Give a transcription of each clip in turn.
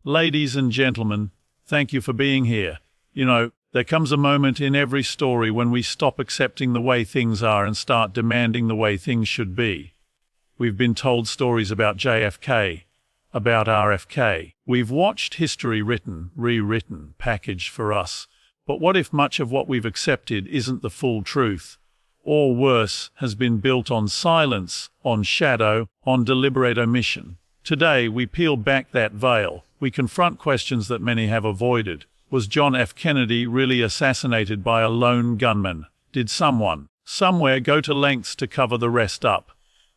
Ladies and gentlemen, thank you for being here. There comes a moment in every story when we stop accepting the way things are and start demanding the way things should be. We've been told stories about JFK, about RFK. We've watched history written, rewritten, packaged for us. But what if much of what we've accepted isn't the full truth? Or worse, has been built on silence, on shadow, on deliberate omission? Today, we peel back that veil. We confront questions that many have avoided. Was John F. Kennedy really assassinated by a lone gunman? Did someone, somewhere, go to lengths to cover the rest up?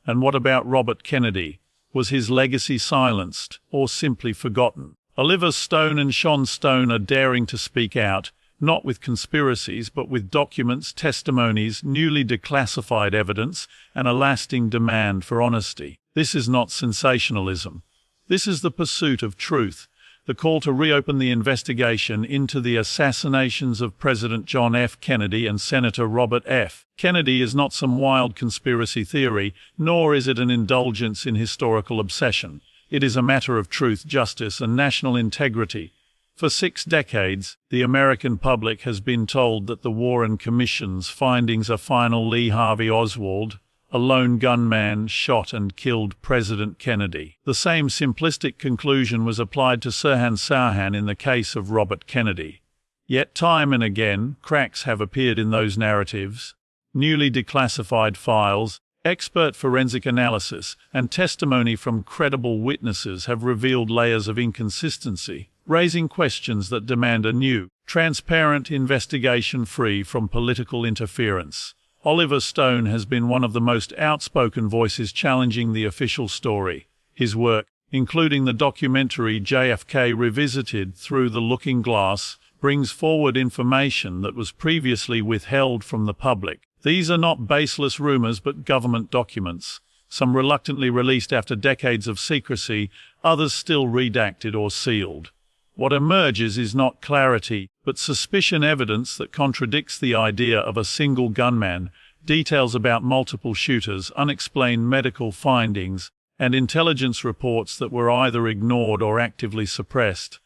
And what about Robert Kennedy? Was his legacy silenced, or simply forgotten? Oliver Stone and Sean Stone are daring to speak out, not with conspiracies, but with documents, testimonies, newly declassified evidence, and a lasting demand for honesty. This is not sensationalism. This is the pursuit of truth, the call to reopen the investigation into the assassinations of President John F. Kennedy and Senator Robert F. Kennedy is not some wild conspiracy theory, nor is it an indulgence in historical obsession. It is a matter of truth, justice, and national integrity. For 6 decades, the American public has been told that the Warren Commission's findings are final. Lee Harvey Oswald, a lone gunman, shot and killed President Kennedy. The same simplistic conclusion was applied to Sirhan Sirhan in the case of Robert Kennedy. Yet time and again, cracks have appeared in those narratives. Newly declassified files, expert forensic analysis, and testimony from credible witnesses have revealed layers of inconsistency, raising questions that demand a new, transparent investigation free from political interference. Oliver Stone has been one of the most outspoken voices challenging the official story. His work, including the documentary JFK Revisited Through the Looking Glass, brings forward information that was previously withheld from the public. These are not baseless rumors but government documents, some reluctantly released after decades of secrecy, others still redacted or sealed. What emerges is not clarity, but suspicion, evidence that contradicts the idea of a single gunman, details about multiple shooters, unexplained medical findings, and intelligence reports that were either ignored or actively suppressed.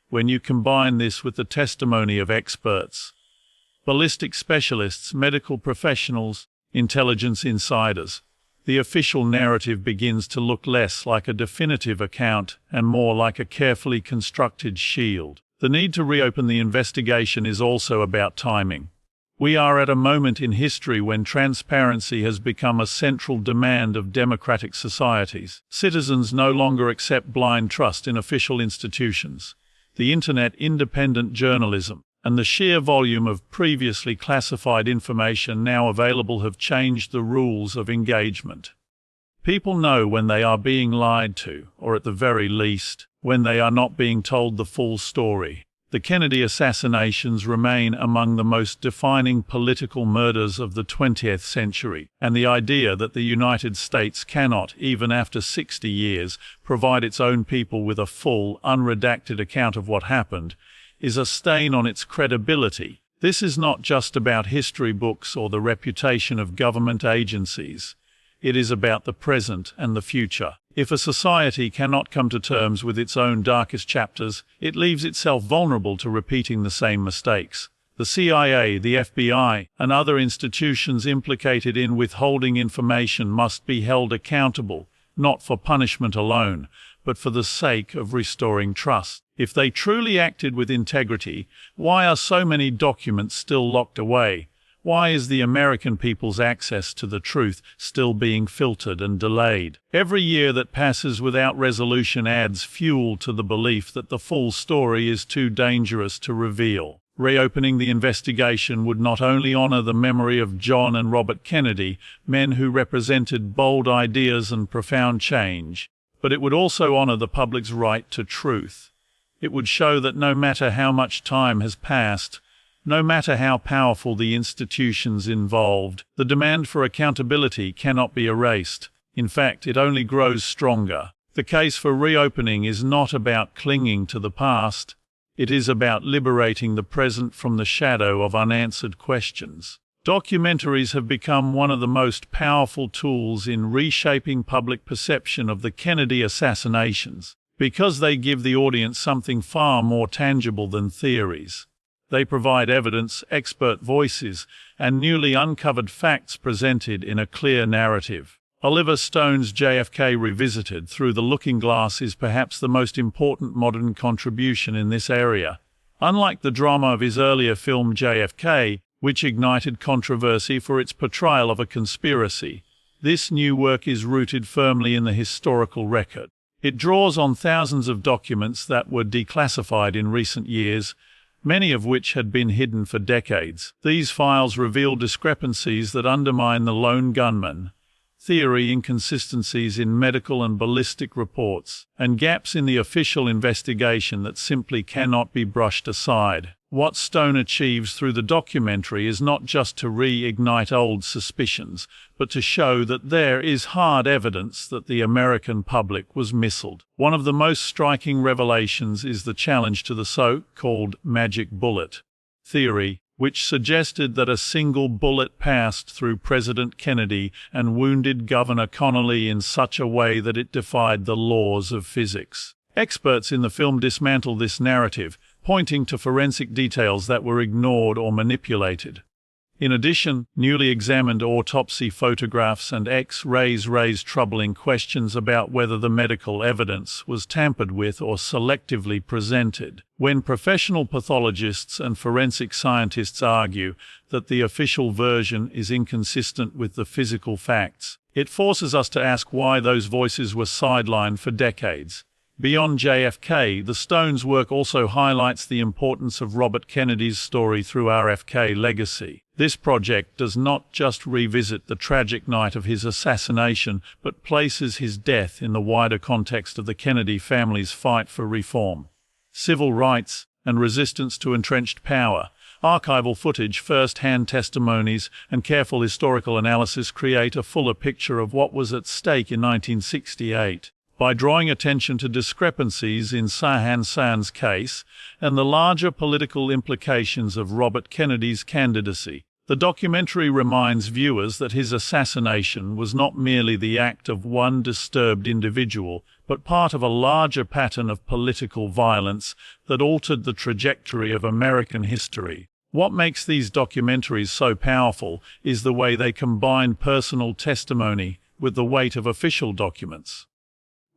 When you combine this with the testimony of experts, ballistic specialists, medical professionals, intelligence insiders, the official narrative begins to look less like a definitive account and more like a carefully constructed shield. The need to reopen the investigation is also about timing. We are at a moment in history when transparency has become a central demand of democratic societies. Citizens no longer accept blind trust in official institutions. The internet, independent journalism, and the sheer volume of previously classified information now available have changed the rules of engagement. People know when they are being lied to, or at the very least, when they are not being told the full story. The Kennedy assassinations remain among the most defining political murders of the 20th century, and the idea that the United States cannot, even after 60 years, provide its own people with a full, unredacted account of what happened is a stain on its credibility. This is not just about history books or the reputation of government agencies. It is about the present and the future. If a society cannot come to terms with its own darkest chapters, it leaves itself vulnerable to repeating the same mistakes. The CIA, the FBI, and other institutions implicated in withholding information must be held accountable, not for punishment alone, but for the sake of restoring trust. If they truly acted with integrity, why are so many documents still locked away? Why is the American people's access to the truth still being filtered and delayed? Every year that passes without resolution adds fuel to the belief that the full story is too dangerous to reveal. Reopening the investigation would not only honor the memory of John and Robert Kennedy, men who represented bold ideas and profound change, but it would also honor the public's right to truth. It would show that no matter how much time has passed, no matter how powerful the institutions involved, the demand for accountability cannot be erased. In fact, it only grows stronger. The case for reopening is not about clinging to the past. It is about liberating the present from the shadow of unanswered questions. Documentaries have become one of the most powerful tools in reshaping public perception of the Kennedy assassinations. because they give the audience something far more tangible than theories. They provide evidence, expert voices, and newly uncovered facts presented in a clear narrative. Oliver Stone's JFK Revisited Through the Looking Glass is perhaps the most important modern contribution in this area. Unlike the drama of his earlier film JFK, which ignited controversy for its portrayal of a conspiracy, this new work is rooted firmly in the historical record. It draws on thousands of documents that were declassified in recent years, many of which had been hidden for decades. These files reveal discrepancies that undermine the lone gunman theory, inconsistencies in medical and ballistic reports, and gaps in the official investigation that simply cannot be brushed aside. What Stone achieves through the documentary is not just to reignite old suspicions, but to show that there is hard evidence that the American public was misled. One of the most striking revelations is the challenge to the so-called magic bullet theory, which suggested that a single bullet passed through President Kennedy and wounded Governor Connolly in such a way that it defied the laws of physics. Experts in the film dismantle this narrative, pointing to forensic details that were ignored or manipulated. In addition, newly examined autopsy photographs and X-rays raise troubling questions about whether the medical evidence was tampered with or selectively presented. When professional pathologists and forensic scientists argue that the official version is inconsistent with the physical facts, it forces us to ask why those voices were sidelined for decades. Beyond JFK, the Stones' work also highlights the importance of Robert Kennedy's story through RFK legacy. This project does not just revisit the tragic night of his assassination, but places his death in the wider context of the Kennedy family's fight for reform, civil rights, and resistance to entrenched power. Archival footage, first-hand testimonies, and careful historical analysis create a fuller picture of what was at stake in 1968. By drawing attention to discrepancies in Sirhan Sirhan's case and the larger political implications of Robert Kennedy's candidacy, the documentary reminds viewers that his assassination was not merely the act of one disturbed individual, but part of a larger pattern of political violence that altered the trajectory of American history. What makes these documentaries so powerful is the way they combine personal testimony with the weight of official documents.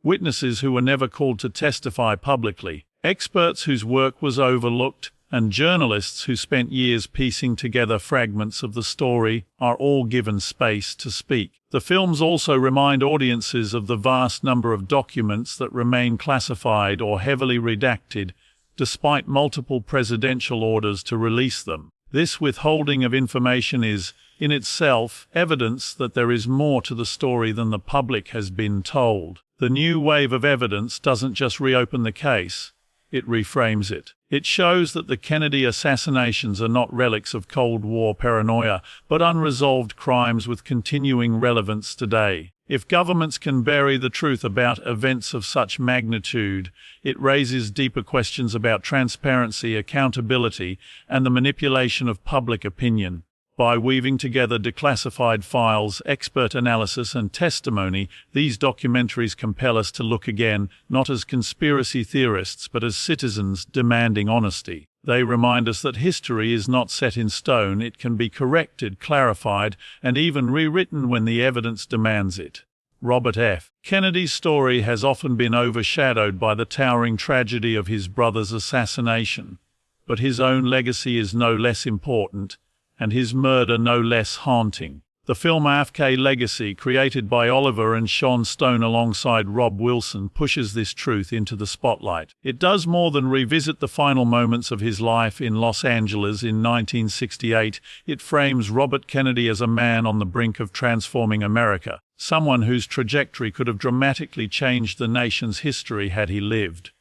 Witnesses who were never called to testify publicly, experts whose work was overlooked, and journalists who spent years piecing together fragments of the story are all given space to speak. The films also remind audiences of the vast number of documents that remain classified or heavily redacted, despite multiple presidential orders to release them. This withholding of information is, in itself, evidence that there is more to the story than the public has been told. The new wave of evidence doesn't just reopen the case, it reframes it. It shows that the Kennedy assassinations are not relics of Cold War paranoia, but unresolved crimes with continuing relevance today. If governments can bury the truth about events of such magnitude, it raises deeper questions about transparency, accountability, and the manipulation of public opinion. By weaving together declassified files, expert analysis, and testimony, these documentaries compel us to look again, not as conspiracy theorists, but as citizens demanding honesty. They remind us that history is not set in stone. It can be corrected, clarified, and even rewritten when the evidence demands it. Robert F. Kennedy's story has often been overshadowed by the towering tragedy of his brother's assassination, but his own legacy is no less important, and his murder no less haunting. The film JFK Legacy, created by Oliver and Sean Stone alongside Rob Wilson, pushes this truth into the spotlight. It does more than revisit the final moments of his life in Los Angeles in 1968. It frames Robert Kennedy as a man on the brink of transforming America, someone whose trajectory could have dramatically changed the nation's history had he lived.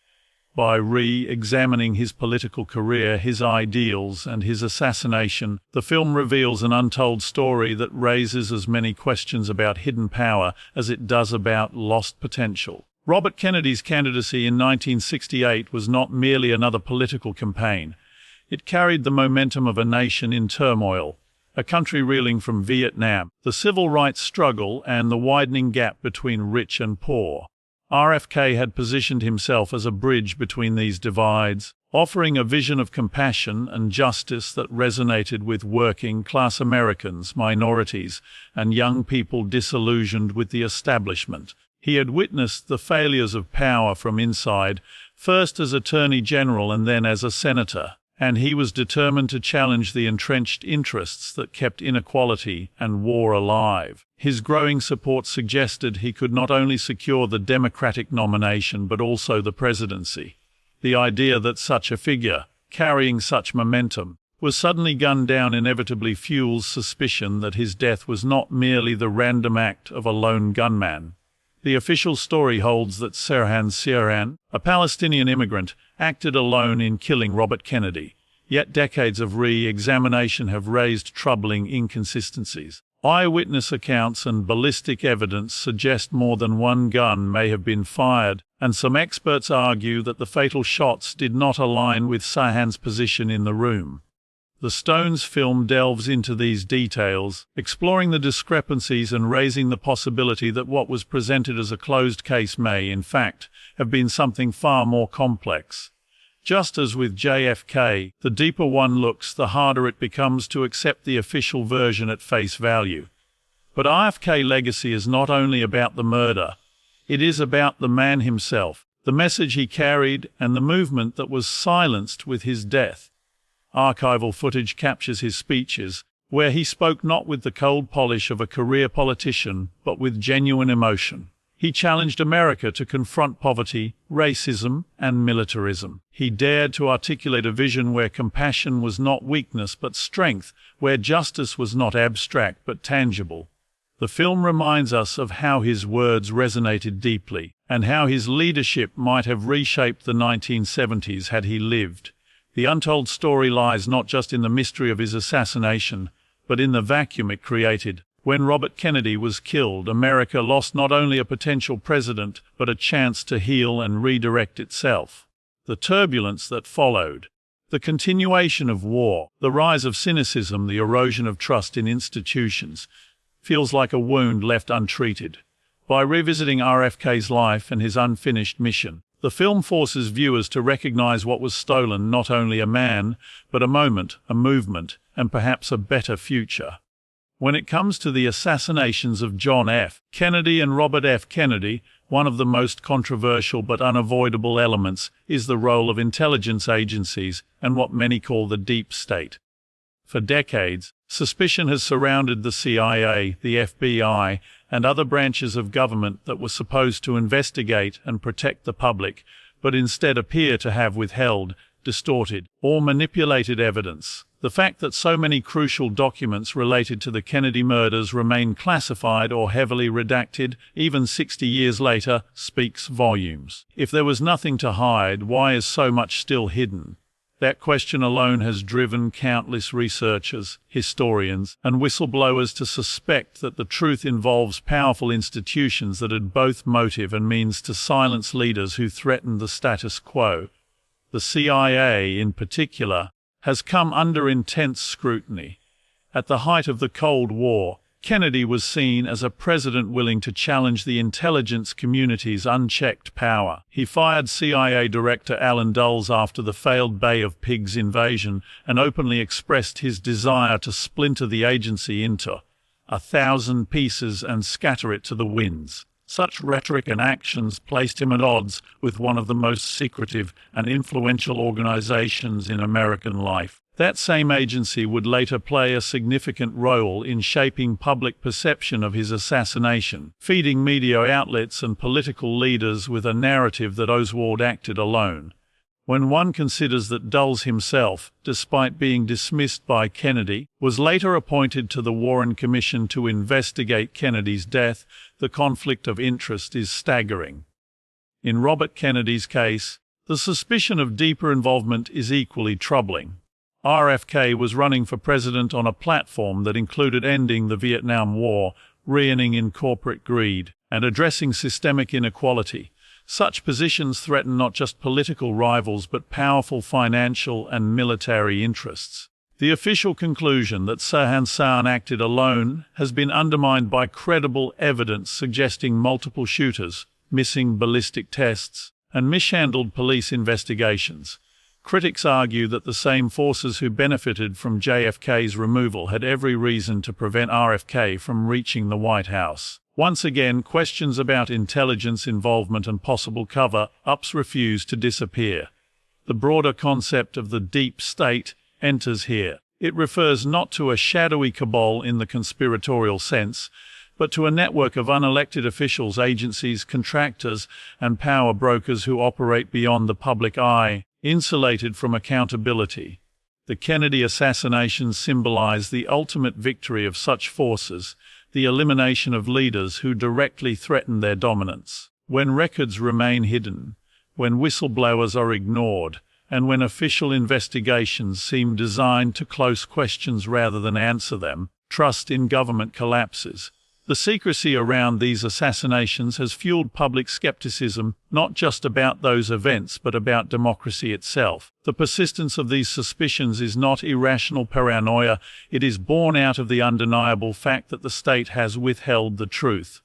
By re-examining his political career, his ideals, and his assassination, the film reveals an untold story that raises as many questions about hidden power as it does about lost potential. Robert Kennedy's candidacy in 1968 was not merely another political campaign. It carried the momentum of a nation in turmoil, a country reeling from Vietnam, the civil rights struggle, and the widening gap between rich and poor. RFK had positioned himself as a bridge between these divides, offering a vision of compassion and justice that resonated with working-class Americans, minorities, and young people disillusioned with the establishment. He had witnessed the failures of power from inside, first as Attorney General and then as a senator, and he was determined to challenge the entrenched interests that kept inequality and war alive. His growing support suggested he could not only secure the Democratic nomination but also the presidency. The idea that such a figure, carrying such momentum, was suddenly gunned down inevitably fuels suspicion that his death was not merely the random act of a lone gunman. The official story holds that Sirhan Sirhan, a Palestinian immigrant, acted alone in killing Robert Kennedy. Yet decades of re-examination have raised troubling inconsistencies. Eyewitness accounts and ballistic evidence suggest more than one gun may have been fired, and some experts argue that the fatal shots did not align with Sirhan's position in the room. The Stones film delves into these details, exploring the discrepancies and raising the possibility that what was presented as a closed case may, in fact, have been something far more complex. Just as with JFK, the deeper one looks, the harder it becomes to accept the official version at face value. But RFK's legacy is not only about the murder. It is about the man himself, the message he carried, and the movement that was silenced with his death. Archival footage captures his speeches, where he spoke not with the cold polish of a career politician, but with genuine emotion. He challenged America to confront poverty, racism, and militarism. He dared to articulate a vision where compassion was not weakness but strength, where justice was not abstract but tangible. The film reminds us of how his words resonated deeply, and how his leadership might have reshaped the 1970s had he lived. The untold story lies not just in the mystery of his assassination, but in the vacuum it created. When Robert Kennedy was killed, America lost not only a potential president, but a chance to heal and redirect itself. The turbulence that followed, the continuation of war, the rise of cynicism, the erosion of trust in institutions, feels like a wound left untreated. By revisiting RFK's life and his unfinished mission, the film forces viewers to recognize what was stolen: not only a man, but a moment, a movement, and perhaps a better future. When it comes to the assassinations of John F. Kennedy and Robert F. Kennedy, one of the most controversial but unavoidable elements is the role of intelligence agencies and what many call the deep state. For decades, suspicion has surrounded the CIA, the FBI, and other branches of government that were supposed to investigate and protect the public, but instead appear to have withheld, distorted, or manipulated evidence. The fact that so many crucial documents related to the Kennedy murders remain classified or heavily redacted, even 60 years later, speaks volumes. If there was nothing to hide, why is so much still hidden? That question alone has driven countless researchers, historians, and whistleblowers to suspect that the truth involves powerful institutions that had both motive and means to silence leaders who threatened the status quo. The CIA, in particular, has come under intense scrutiny. At the height of the Cold War, Kennedy was seen as a president willing to challenge the intelligence community's unchecked power. He fired CIA Director Alan Dulles after the failed Bay of Pigs invasion and openly expressed his desire to splinter the agency into 1,000 pieces and scatter it to the winds. Such rhetoric and actions placed him at odds with one of the most secretive and influential organizations in American life. That same agency would later play a significant role in shaping public perception of his assassination, feeding media outlets and political leaders with a narrative that Oswald acted alone. When one considers that Dulles himself, despite being dismissed by Kennedy, was later appointed to the Warren Commission to investigate Kennedy's death, the conflict of interest is staggering. In Robert Kennedy's case, the suspicion of deeper involvement is equally troubling. RFK was running for president on a platform that included ending the Vietnam War, reigning in corporate greed, and addressing systemic inequality. Such positions threaten not just political rivals but powerful financial and military interests. The official conclusion that Sirhan Sirhan acted alone has been undermined by credible evidence suggesting multiple shooters, missing ballistic tests, and mishandled police investigations. Critics argue that the same forces who benefited from JFK's removal had every reason to prevent RFK from reaching the White House. Once again, questions about intelligence involvement and possible cover-ups refuse to disappear. The broader concept of the deep state enters here. It refers not to a shadowy cabal in the conspiratorial sense, but to a network of unelected officials, agencies, contractors, and power brokers who operate beyond the public eye, insulated from accountability. The Kennedy assassinations symbolize the ultimate victory of such forces, the elimination of leaders who directly threaten their dominance. When records remain hidden, when whistleblowers are ignored, and when official investigations seem designed to close questions rather than answer them, trust in government collapses. The secrecy around these assassinations has fueled public skepticism, not just about those events but about democracy itself. The persistence of these suspicions is not irrational paranoia, it is born out of the undeniable fact that the state has withheld the truth.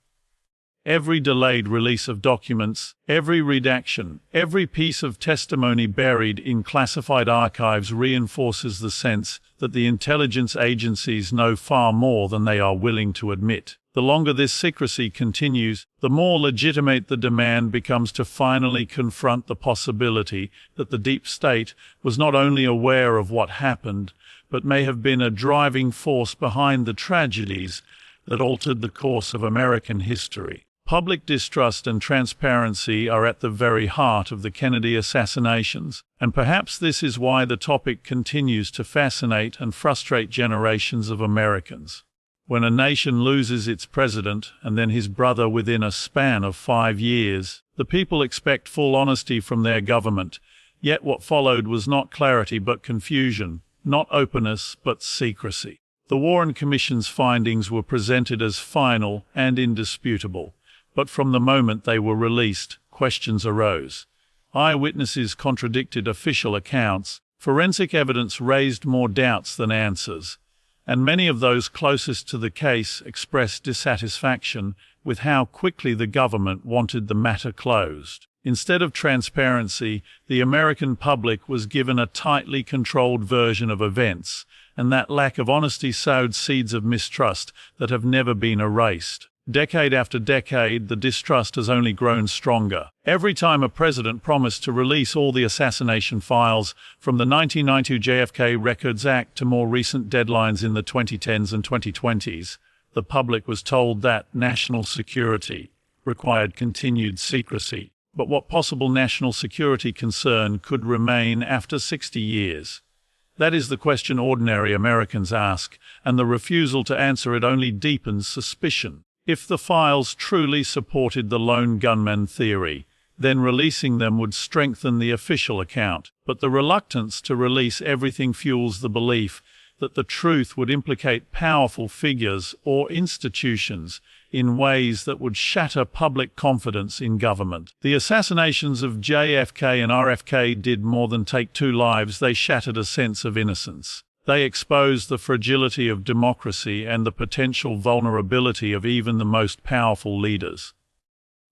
Every delayed release of documents, every redaction, every piece of testimony buried in classified archives reinforces the sense that the intelligence agencies know far more than they are willing to admit. The longer this secrecy continues, the more legitimate the demand becomes to finally confront the possibility that the deep state was not only aware of what happened, but may have been a driving force behind the tragedies that altered the course of American history. Public distrust and transparency are at the very heart of the Kennedy assassinations, and perhaps this is why the topic continues to fascinate and frustrate generations of Americans. When a nation loses its president and then his brother within a span of 5 years, the people expect full honesty from their government, yet what followed was not clarity but confusion, not openness but secrecy. The Warren Commission's findings were presented as final and indisputable. But from the moment they were released, questions arose. Eyewitnesses contradicted official accounts, forensic evidence raised more doubts than answers, and many of those closest to the case expressed dissatisfaction with how quickly the government wanted the matter closed. Instead of transparency, the American public was given a tightly controlled version of events, and that lack of honesty sowed seeds of mistrust that have never been erased. Decade after decade, the distrust has only grown stronger. Every time a president promised to release all the assassination files, from the 1992 JFK Records Act to more recent deadlines in the 2010s and 2020s, the public was told that national security required continued secrecy. But what possible national security concern could remain after 60 years? That is the question ordinary Americans ask, and the refusal to answer it only deepens suspicion. If the files truly supported the lone gunman theory, then releasing them would strengthen the official account. But the reluctance to release everything fuels the belief that the truth would implicate powerful figures or institutions in ways that would shatter public confidence in government. The assassinations of JFK and RFK did more than take 2 lives, they shattered a sense of innocence. They exposed the fragility of democracy and the potential vulnerability of even the most powerful leaders.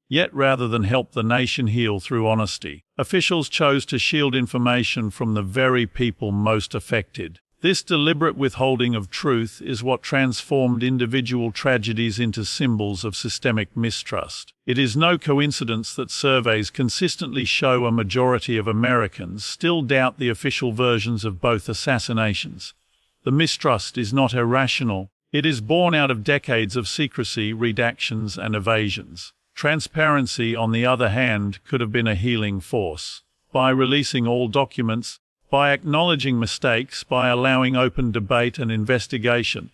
Yet rather than help the nation heal through honesty, officials chose to shield information from the very people most affected. This deliberate withholding of truth is what transformed individual tragedies into symbols of systemic mistrust. It is no coincidence that surveys consistently show a majority of Americans still doubt the official versions of both assassinations. The mistrust is not irrational. It is born out of decades of secrecy, redactions, and evasions. Transparency, on the other hand, could have been a healing force. By releasing all documents, by acknowledging mistakes, by allowing open debate and investigation,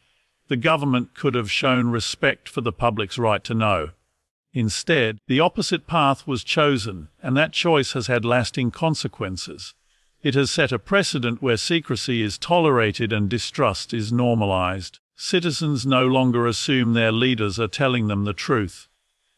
the government could have shown respect for the public's right to know. Instead, the opposite path was chosen, and that choice has had lasting consequences. It has set a precedent where secrecy is tolerated and distrust is normalized. Citizens no longer assume their leaders are telling them the truth.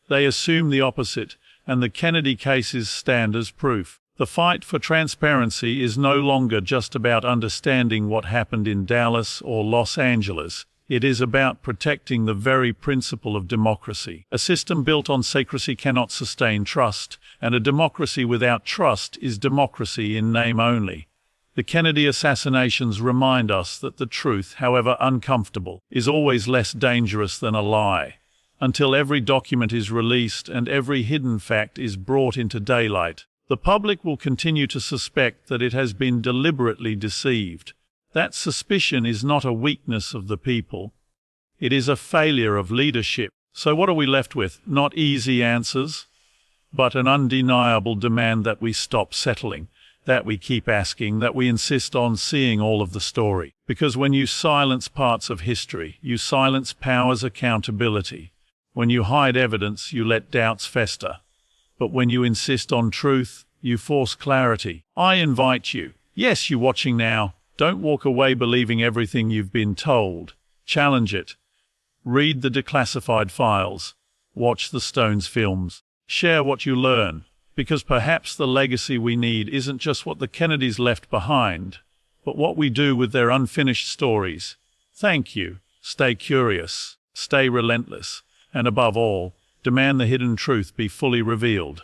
They assume the opposite, and the Kennedy cases stand as proof. The fight for transparency is no longer just about understanding what happened in Dallas or Los Angeles. It is about protecting the very principle of democracy. A system built on secrecy cannot sustain trust, and a democracy without trust is democracy in name only. The Kennedy assassinations remind us that the truth, however uncomfortable, is always less dangerous than a lie. Until every document is released and every hidden fact is brought into daylight, the public will continue to suspect that it has been deliberately deceived. That suspicion is not a weakness of the people. It is a failure of leadership. So what are we left with? Not easy answers, but an undeniable demand that we stop settling, that we keep asking, that we insist on seeing all of the story. Because when you silence parts of history, you silence power's accountability. When you hide evidence, you let doubts fester. But when you insist on truth, you force clarity. I invite you, yes, you watching now, don't walk away believing everything you've been told. Challenge it. Read the declassified files. Watch the Stones films. Share what you learn. Because perhaps the legacy we need isn't just what the Kennedys left behind, but what we do with their unfinished stories. Thank you. Stay curious. Stay relentless. And above all, demand the hidden truth be fully revealed.